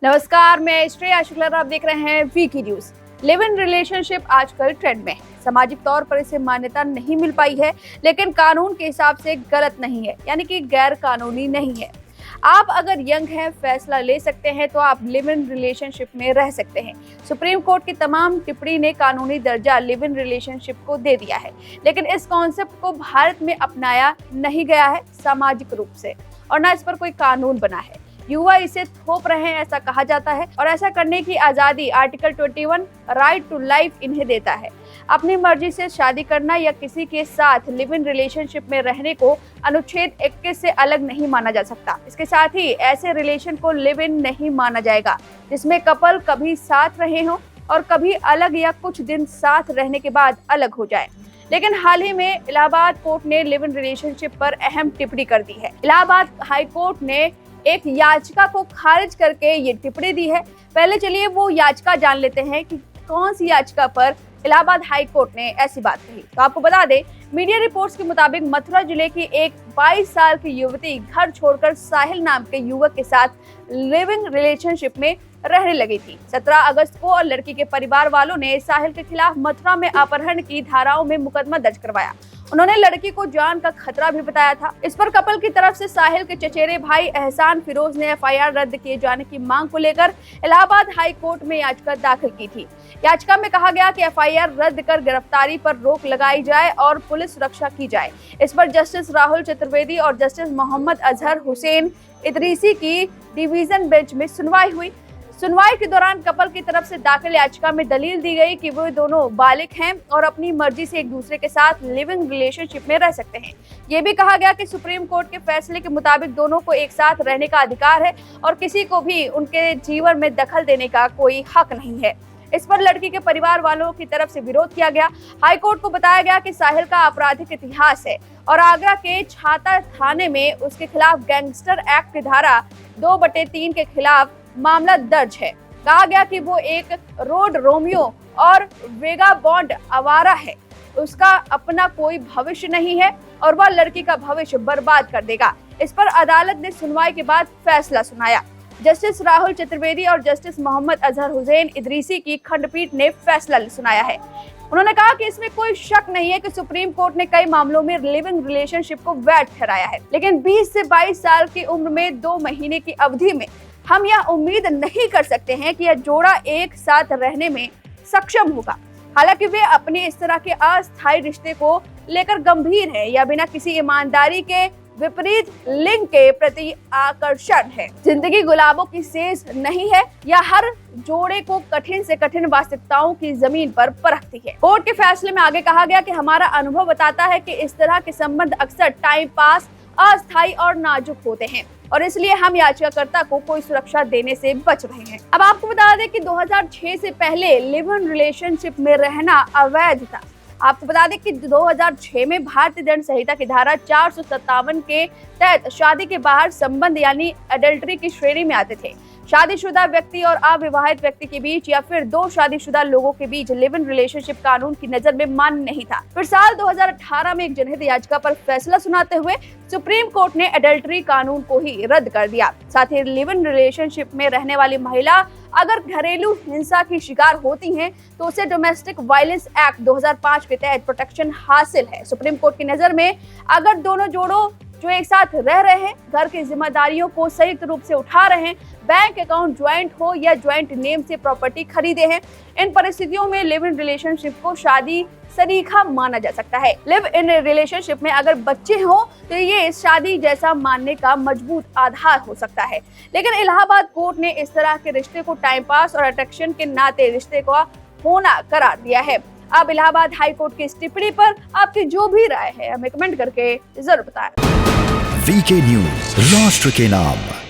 नमस्कार, मैं श्रेया शुक्ला, आप देख रहे हैं Vicky news. Live in relationship आजकल ट्रेंड में है। सामाजिक तौर पर इसे मान्यता नहीं मिल पाई है, लेकिन कानून के हिसाब से गलत नहीं है, यानी कि गैर कानूनी नहीं है। आप अगर यंग हैं, फैसला ले सकते हैं, तो आप लिव इन रिलेशनशिप में रह सकते हैं। सुप्रीम कोर्ट की तमाम टिप्पणी ने कानूनी दर्जा लिव इन रिलेशनशिप को दे दिया है, लेकिन इस कॉन्सेप्ट को भारत में अपनाया नहीं गया है सामाजिक रूप से, और न इस पर कोई कानून बना है। युवा इसे थोप रहे हैं, ऐसा कहा जाता है, और ऐसा करने की आजादी आर्टिकल 21 राइट टू लाइफ इन्हें देता है। अपनी मर्जी से शादी करना या किसी के साथ लिव इन रिलेशनशिप में रहने को अनुच्छेद 21 से अलग नहीं माना जा सकता। इसके साथ ही ऐसे रिलेशन को लिव इन नहीं माना जाएगा जिसमें कपल कभी साथ रहे हों और कभी अलग, या कुछ दिन साथ रहने के बाद अलग हो जाए। लेकिन हाल ही में इलाहाबाद कोर्ट ने लिव इन रिलेशनशिप पर अहम टिप्पणी कर दी है। इलाहाबाद हाई कोर्ट ने एक याचिका को खारिज करके ये टिप्पणी दी है। पहले चलिए वो याचिका जान लेते हैं कि कौन सी याचिका पर इलाहाबाद हाई कोर्ट ने ऐसी बात कही। तो आपको बता दें, मीडिया रिपोर्ट्स के मुताबिक मथुरा जिले की एक 22 साल की युवती घर छोड़कर साहिल नाम के युवक के साथ लिविंग रिलेशनशिप में रहने लगी थी। 17 अगस्त को और लड़की के परिवार वालों ने साहिल के खिलाफ मथुरा में अपहरण की धाराओं में मुकदमा दर्ज करवाया। उन्होंने लड़की को जान का खतरा भी बताया था। इस पर कपल की तरफ से साहिल के चचेरे भाई एहसान फिरोज ने एफआईआर रद्द किए जाने की मांग को लेकर इलाहाबाद हाई कोर्ट में याचिका दाखिल की थी। याचिका में कहा गया कि एफआईआर रद्द कर गिरफ्तारी पर रोक लगाई जाए और पुलिस सुरक्षा की जाए। इस पर जस्टिस राहुल चतुर्वेदी और जस्टिस मोहम्मद अजहर हुसैन इदरीसी की डिवीजन बेंच में सुनवाई हुई। सुनवाई के दौरान कपल की तरफ से दाखिल याचिका में दलील दी गई कि वो दोनों बालिग हैं और अपनी मर्जी से एक दूसरे के साथ लिविंग रिलेशनशिप में रह सकते हैं। ये भी कहा गया कि सुप्रीम कोर्ट के फैसले के मुताबिक दोनों को एक साथ रहने का अधिकार है और किसी को भी उनके जीवन में दखल देने का कोई हक नहीं है। इस पर लड़की के परिवार वालों की तरफ से विरोध किया गया। हाईकोर्ट को बताया गया कि साहिल का आपराधिक इतिहास है और आगरा के छाता थाने में उसके खिलाफ गैंगस्टर एक्ट की धारा 2/3 के खिलाफ मामला दर्ज है। कहा गया कि वो एक रोड रोमियो और वेगा बॉन्ड आवारा है, उसका अपना कोई भविष्य नहीं है और वह लड़की का भविष्य बर्बाद कर देगा। इस पर अदालत ने सुनवाई के बाद फैसला सुनाया। जस्टिस राहुल चतुर्वेदी और जस्टिस मोहम्मद अजहर हुसैन इदरीसी की खंडपीठ ने फैसला सुनाया है। उन्होंने कहा कि इसमें कोई शक नहीं है कि सुप्रीम कोर्ट ने कई मामलों में लिविंग रिलेशनशिप को वैध ठहराया है, लेकिन 20 से 22 साल की उम्र में 2 महीने की अवधि में हम यह उम्मीद नहीं कर सकते हैं कि यह जोड़ा एक साथ रहने में सक्षम होगा। हालांकि वे अपने इस तरह के अस्थायी रिश्ते को लेकर गंभीर हैं या बिना किसी ईमानदारी के विपरीत लिंग के प्रति आकर्षण है। जिंदगी गुलाबों की सेज नहीं है या हर जोड़े को कठिन से कठिन वास्तविकताओं की जमीन पर परखती है। कोर्ट के फैसले में आगे कहा गया कि हमारा अनुभव बताता है कि इस तरह के संबंध अक्सर टाइम पास, अस्थायी और नाजुक होते हैं और इसलिए हम याचिकाकर्ता को कोई सुरक्षा देने से बच रहे हैं। अब आपको बता दें कि 2006 से पहले लिव इन रिलेशनशिप में रहना अवैध था। आपको बता दें कि 2006 में भारतीय दंड संहिता की धारा 457 के तहत शादी के बाहर संबंध यानी एडल्ट्री की श्रेणी में आते थे। शादीशुदा व्यक्ति और अविवाहित व्यक्ति के बीच या फिर 2 शादीशुदा लोगों के बीच लिव इन रिलेशनशिप कानून की नजर में मान्य नहीं था। फिर साल 2018 में एक जनहित याचिका पर फैसला सुनाते हुए सुप्रीम कोर्ट ने एडल्ट्री कानून को ही रद्द कर दिया। साथ ही लिव इन रिलेशनशिप में रहने वाली महिला अगर घरेलू हिंसा की शिकार होती हैं, तो उसे डोमेस्टिक वायलेंस एक्ट 2005 के तहत प्रोटेक्शन हासिल है। सुप्रीम कोर्ट की नजर में अगर दोनों जोड़ों जो एक साथ रह रहे हैं, घर की जिम्मेदारियों को संयुक्त रूप से उठा रहे हैं, बैंक अकाउंट ज्वाइंट हो या ज्वाइंट नेम से प्रॉपर्टी खरीदे हैं, इन परिस्थितियों में लिव इन रिलेशनशिप को शादी सरीखा माना जा सकता है। लिव इन रिलेशनशिप में अगर बच्चे हो तो ये शादी जैसा मानने का मजबूत आधार हो सकता है। लेकिन इलाहाबाद कोर्ट ने इस तरह के रिश्ते को टाइम पास और अट्रैक्शन के नाते रिश्ते का होना करार दिया है। अब इलाहाबाद हाई कोर्ट की इस टिप्पणी पर आपकी जो भी राय है हमें कमेंट करके जरूर बताएं। वीके न्यूज, राष्ट्र के नाम।